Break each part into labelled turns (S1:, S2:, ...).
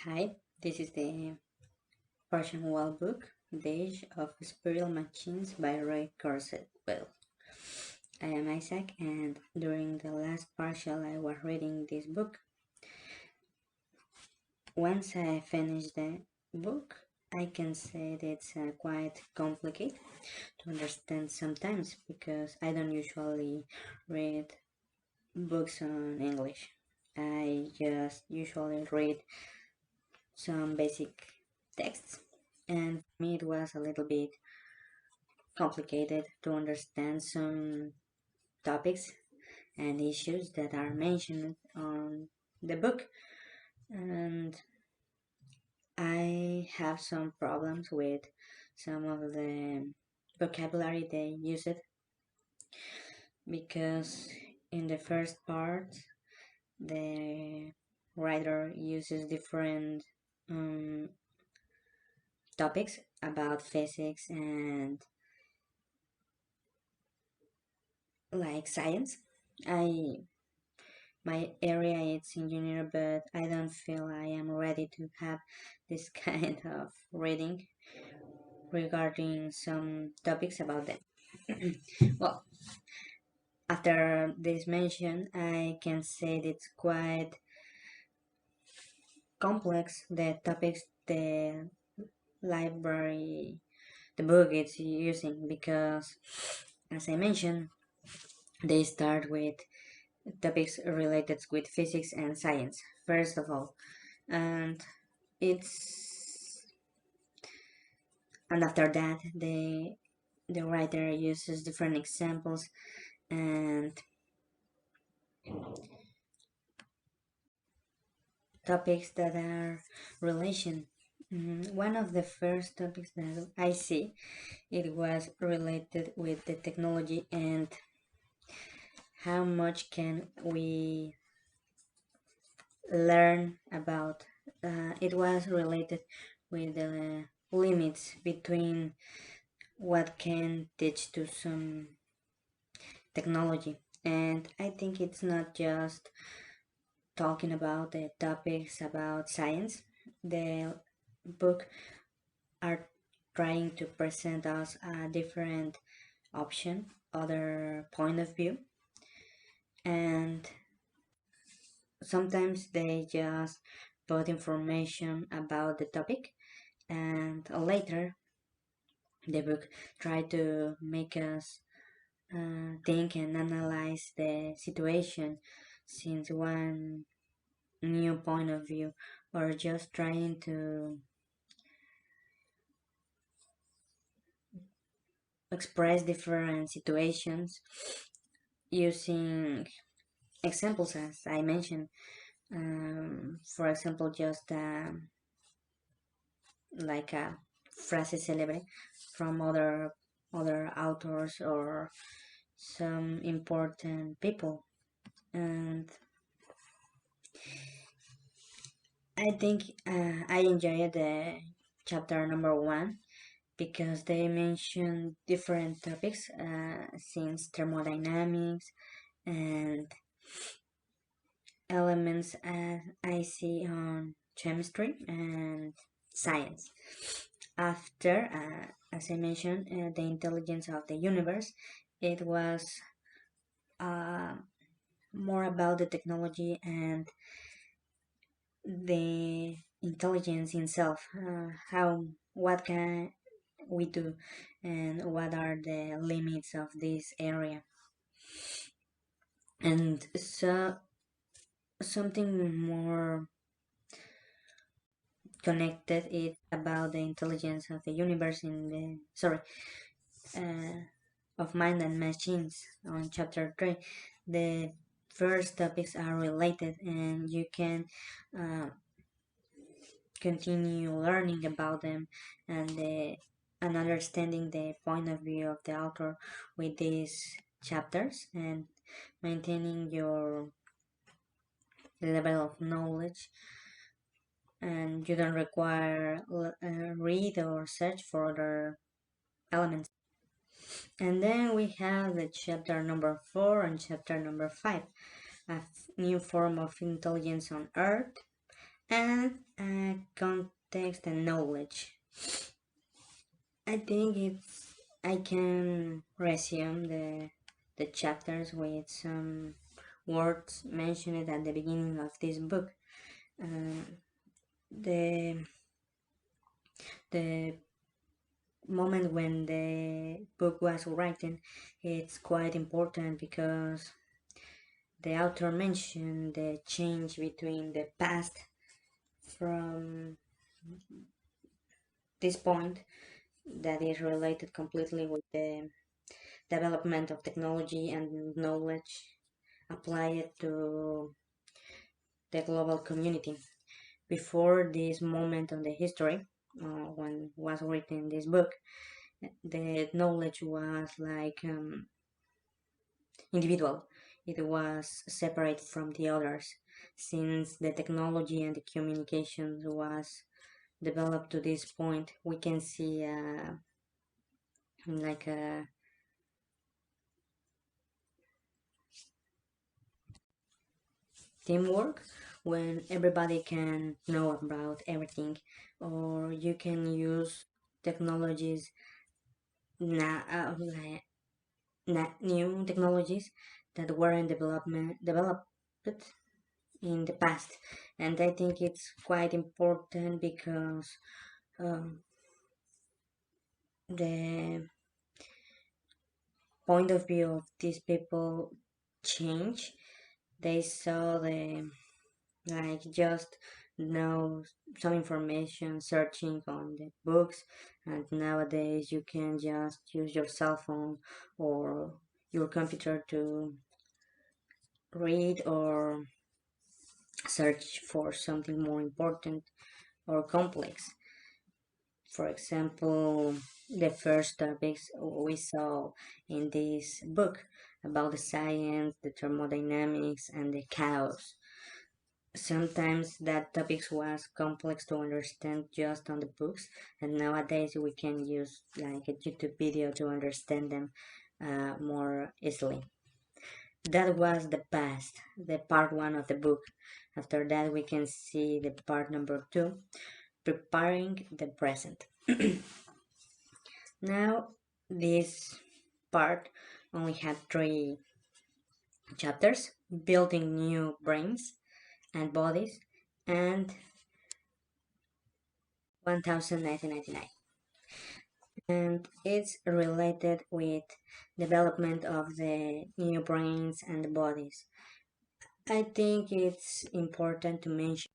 S1: Hi, this is the Kurzweil book, The Age of Spiral Machines by Kurzweil. I am Isaac, and during the last partial I was reading this book. Once I finished the book, I can say that it's quite complicated to understand sometimes because I don't usually read books on English. I just usually read some basic texts, and for me it was a little bit complicated to understand some topics and issues that are mentioned on the book, and I have some problems with some of the vocabulary they use it because in the first part the writer uses different um, topics about physics and like science. I My area is engineer, but I don't feel I am ready to have this kind of reading regarding some topics about them. Well, after this mention, I can say that it's quite complex the topics the library, the book is using because, as I mentioned, they start with topics related with physics and science, first of all. And it's and after that the writer uses different examples and topics that are relation. One of the first topics that I see, it was related with the technology and how much can we learn about. It was related with the limits between what can teach to some technology. And I think it's not just talking about the topics about science. The book are trying to present us a different option, other point of view, and sometimes they just put information about the topic, and later the book try to make us think and analyze the situation since one new point of view, or just trying to express different situations using examples as I mentioned. For example, just like a frase celebre from other authors or some important people. And I think I enjoyed the chapter number 1 because they mention different topics since thermodynamics and elements I see on chemistry and science. After, as I mentioned, the intelligence of the universe, it was uh, more about the technology and the intelligence itself. What can we do, and what are the limits of this area? And so something more connected is about the intelligence of the universe in the uh, of mind and machines on chapter 3. The first topics are related and you can uh, continue learning about them and understanding the point of view of the author with these chapters and maintaining your level of knowledge, and you don't require read or search for other elements. And then we have the chapter number 4 and chapter number 5, a new form of intelligence on Earth, and context and knowledge. I think I can resume the chapters with some words mentioned at the beginning of this book. The the moment when the book was written, it's quite important because the author mentioned the change between the past from this point that is related completely with the development of technology and knowledge applied to the global community. Before this moment of the history, when was written this book, the knowledge was like individual. It was separate from the others. Since the technology and the communications was developed to this point, we can see like a teamwork when everybody can know about everything, or you can use technologies new technologies that weren't developed in the past. And I think it's quite important because the point of view of these people change. They saw the like just know some information searching on the books, and nowadays you can just use your cell phone or your computer to read or search for something more important or complex. For example, the first topics we saw in this book about the science, the thermodynamics, and the chaos. Sometimes that topics was complex to understand just on the books, and nowadays we can use like a YouTube video to understand them more easily. That was the past, the part one of the book. After that we can see the part number two, preparing the present. Now this part only had 3 chapters: building new brains and bodies, and 1999, and it's related with development of the new brains and the bodies. I think it's important to mention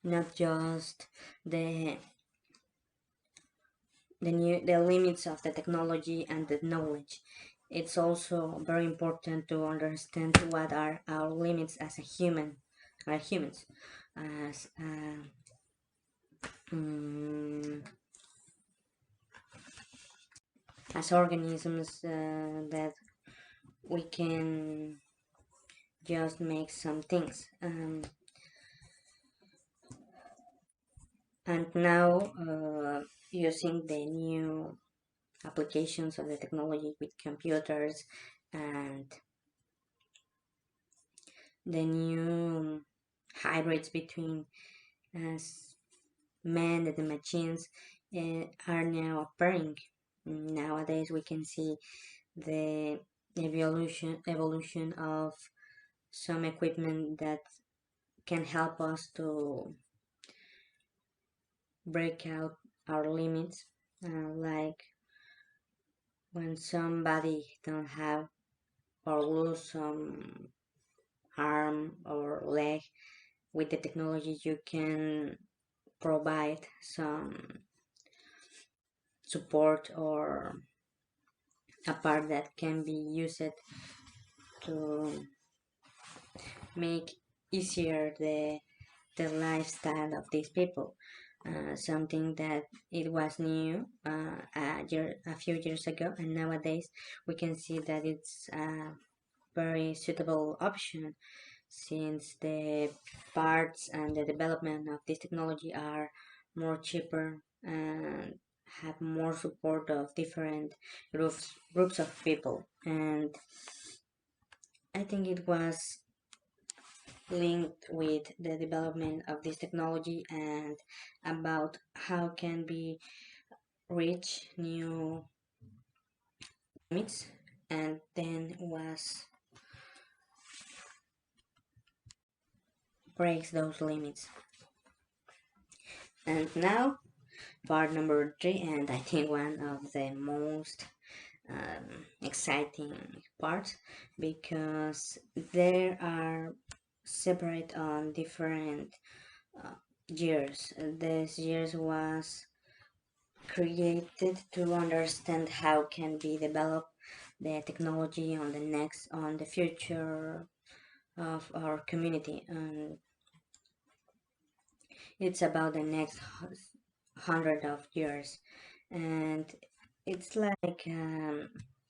S1: not just the the limits of the technology and the knowledge. It's also very important to understand what are our limits as a human, are humans, as as organisms that we can just make some things. And now using the new applications of the technology with computers and the new hybrids between men and the machines are now appearing. Nowadays we can see the evolution of some equipment that can help us to break out our limits, like when somebody don't have or lose some arm or leg. With the technology you can provide some support or a part that can be used to make easier the lifestyle of these people. Something that it was new a few years ago, and nowadays we can see that it's a very suitable option, since the parts and the development of this technology are more cheaper and have more support of different groups of people. And I think it was linked with the development of this technology and about how can we reach new limits, and then was breaks those limits. And now part number 3, and I think one of the most exciting parts, because there are separate on different uh, years. This years was created to understand how can be developed the technology on the future of our community, and it's about the next 100 of years, and it's like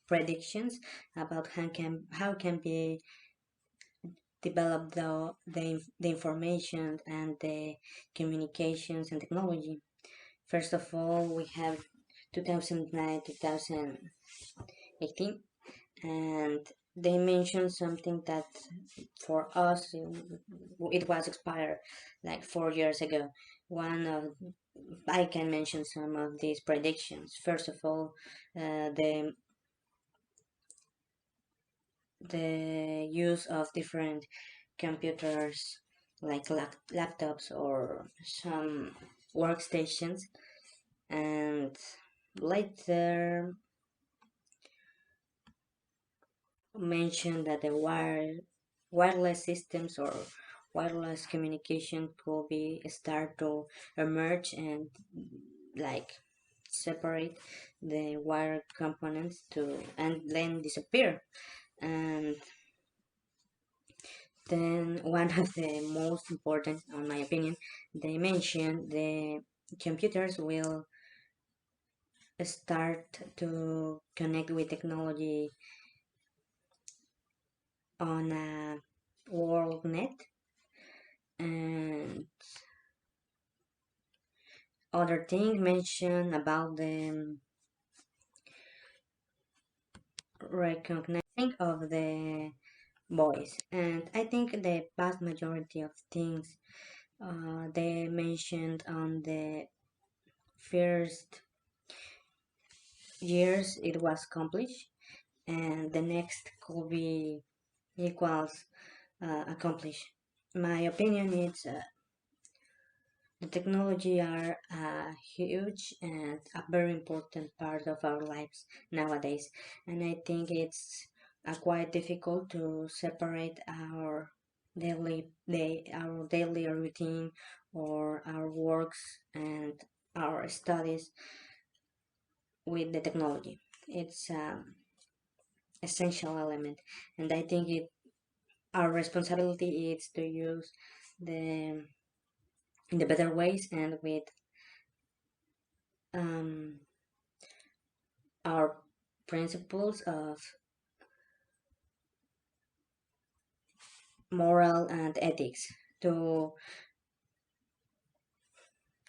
S1: predictions about how can be develop the information and the communications and technology. First of all, we have 2009 2018, and they mentioned something that for us it was expired like 4 years ago. One of I can mention some of these predictions. First of all, the use of different computers like laptops or some workstations, and later mentioned that the wireless systems or wireless communication could be start to emerge and like separate the wire components to and then disappear. And then one of the most important, in my opinion, they mentioned the computers will start to connect with technology on a world net, and other thing mentioned about the recognizing of the voice. And I think the vast majority of things they mentioned on the first years it was accomplished, and the next could be equals accomplished. My opinion is the technology are a huge and a very important part of our lives nowadays, and I think it's quite difficult to separate our daily routine or our works and our studies with the technology. It's essential element, and I think our responsibility is to use the in the better ways and with um, our principles of moral and ethics to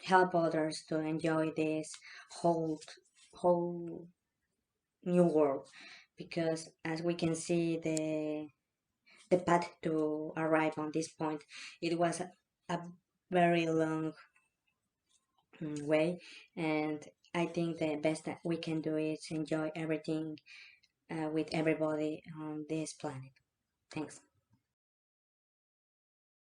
S1: help others to enjoy this whole whole new world, because as we can see the path to arrive on this point, it was a very long way, and I think the best that we can do is enjoy everything with everybody on this planet. Thanks.